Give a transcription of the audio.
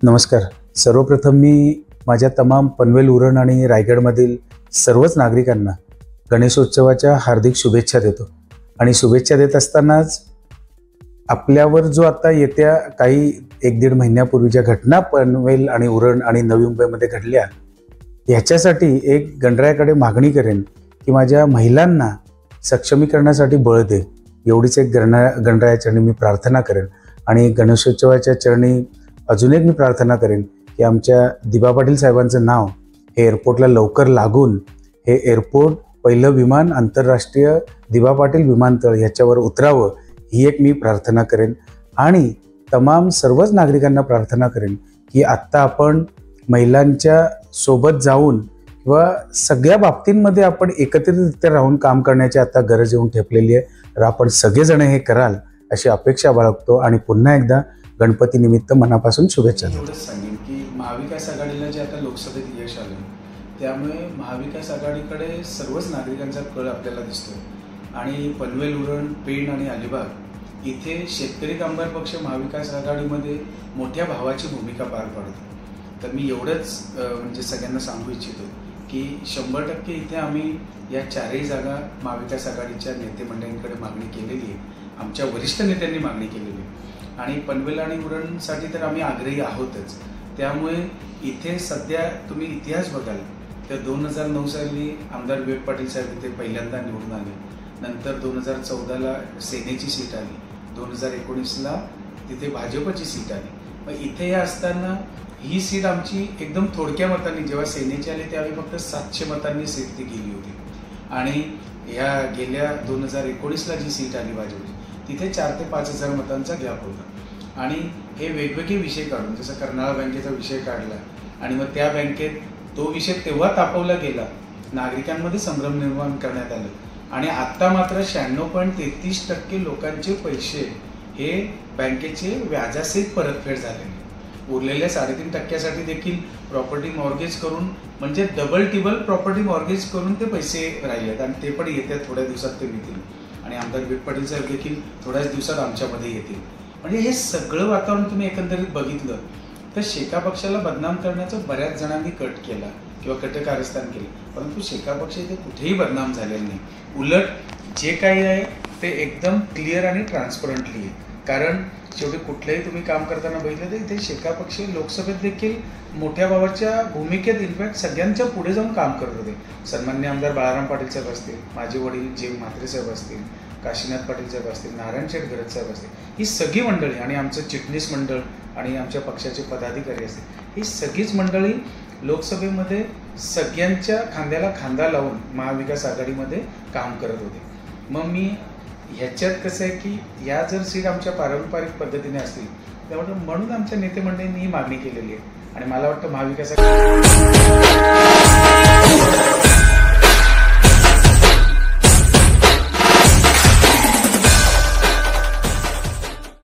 नमस्कार. सर्वप्रथम मी माझ्या तमाम पनवेल उरण आणि रायगडमधील सर्वच नागरिकांना गणेशोत्सवाच्या हार्दिक शुभेच्छा देतो. आणि शुभेच्छा देत असतानाच आपल्यावर जो आता येत्या काही 1-1.5 महिन्यापूर्वीच्या घटना पनवेल आणि उरण आणि नवी मुंबईमध्ये घडल्या, ह्याच्यासाठी एक गणरायाकडे मागणी करेन की माझ्या महिलांना सक्षमीकरणासाठी बळ दे. एवढीच एक गणरायाचरणी मी प्रार्थना करेन. आणि गणेशोत्सवाच्या चरणी अजून एक मी प्रार्थना करेन की आमच्या दिबा पाटील साहेबांचं नाव हे एअरपोर्टला लवकर लागून हे एअरपोर्ट पहिलं विमान आंतरराष्ट्रीय दिबा पाटील विमानतळ ह्याच्यावर उतरावं, ही एक मी प्रार्थना करेन. आणि तमाम सर्वच नागरिकांना प्रार्थना करेन की आत्ता आपण महिलांच्या सोबत जाऊन किंवा सगळ्या बाबतींमध्ये आपण एकत्रितरित्या राहून काम करण्याची आता गरज येऊन ठेपलेली आहे. तर आपण सगळेजण हे कराल अशी अपेक्षा बाळगतो आणि पुन्हा एकदा गणपती निमित्त मनापासून शुभेच्छा देतो. एवढंच सांगेन की महाविकास आघाडीला जे आता लोकसभेत यश आलं, त्यामुळे महाविकास आघाडीकडे सर्वच नागरिकांचा कल आपल्याला दिसतो. आणि पनवेल, उरण, पेण आणि अलिबाग इथे शेतकरी कामगार पक्ष महाविकास आघाडीमध्ये मोठ्या भावाची भूमिका पार पाडतो. तर मी एवढंच म्हणजे सगळ्यांना सांगू इच्छितो की 100% इथे आम्ही या 4ही जागा महाविकास आघाडीच्या नेते मंडळींकडे मागणी केलेली आहे. आमच्या वरिष्ठ नेत्यांनी मागणी केलेली आहे. आणि पनवेल आणि उरणसाठी तर आम्ही आग्रही आहोतच. त्यामुळे इथे सध्या तुम्ही इतिहास बघाल तर 2009 साली आमदार विवेक पाटील साहेब इथे पहिल्यांदा निवडून आले. नंतर 2014ला सेनेची सीट आली, 2019ला तिथे भाजपची सीट आली. मग इथे या असताना ही सीट आमची एकदम थोडक्या मतांनी, जेव्हा सेनेची आली त्यावेळी फक्त 700 मतांनी सीट ती गेली होती. आणि ह्या गेल्या 2019ला जी सीट आली भाजपची तिथे 4,000 ते 5,000 मतांचा गॅप होता. आणि हे वेगवेगळे विषय काढून, जसं कर्नाळा बँकेचा विषय काढला आणि मग त्या बँकेत तो विषय तेव्हा तापवला गेला, नागरिकांमध्ये संभ्रम निर्माण करण्यात आलं. आणि आत्ता मात्र 96.33% लोकांचे पैसे हे बँकेचे व्याजासहित परतफेड झालेले. उरलेल्या 3.5% देखील प्रॉपर्टी मॉर्गेज करून, म्हणजे डबल टिबल प्रॉपर्टी मॉर्गेज करून ते पैसे राहिलेत. आणि ते पण येत्या थोड्या दिवसात ते मिळतील. आणि आमदार विवेक पाटील साहेब देखील थोड्याच दिवसात आमच्यामध्ये येतील. म्हणजे हे सगळं वातावरण तुम्ही एकंदरीत बघितलं तर शेका पक्षाला बदनाम करण्याचा बऱ्याच जणांनी कट केला किंवा कटकारस्थान केलं. परंतु शेका पक्ष इथे कुठेही बदनाम झालेला नाही. उलट जे काही आहे ते एकदम क्लिअर आणि ट्रान्सपरंटली आहे. कारण शेवटी कुठलंही तुम्ही काम करताना बघितलं तर इथे शेका पक्ष लोकसभेत देखील मोठ्या भावाच्या भूमिकेत इनफॅक्ट सगळ्यांच्या पुढे जाऊन काम करत होते. सन्माननीय आमदार बाळाराम पाटील साहेब असतील, माझे वडील जे म्हात्रे साहेब असतील, काशीनाथ पाटील साहेब असतील, नारायण शेठ गरज साहेब असतील, ही सगळी मंडळी आणि आमचं चिटणीस मंडळ आणि आमच्या पक्षाचे पदाधिकारी असतील, ही सगळीच मंडळी लोकसभेमध्ये सगळ्यांच्या खांद्याला खांदा लावून महाविकास आघाडीमध्ये काम करत होते. मग मी ह्याच्यात कसं आहे की या जर सीट आमच्या पारंपरिक पद्धतीने असतील त्यामुळे म्हणून आमच्या नेते मंडळींनी ही मागणी केलेली आहे. आणि मला वाटतं महाविकास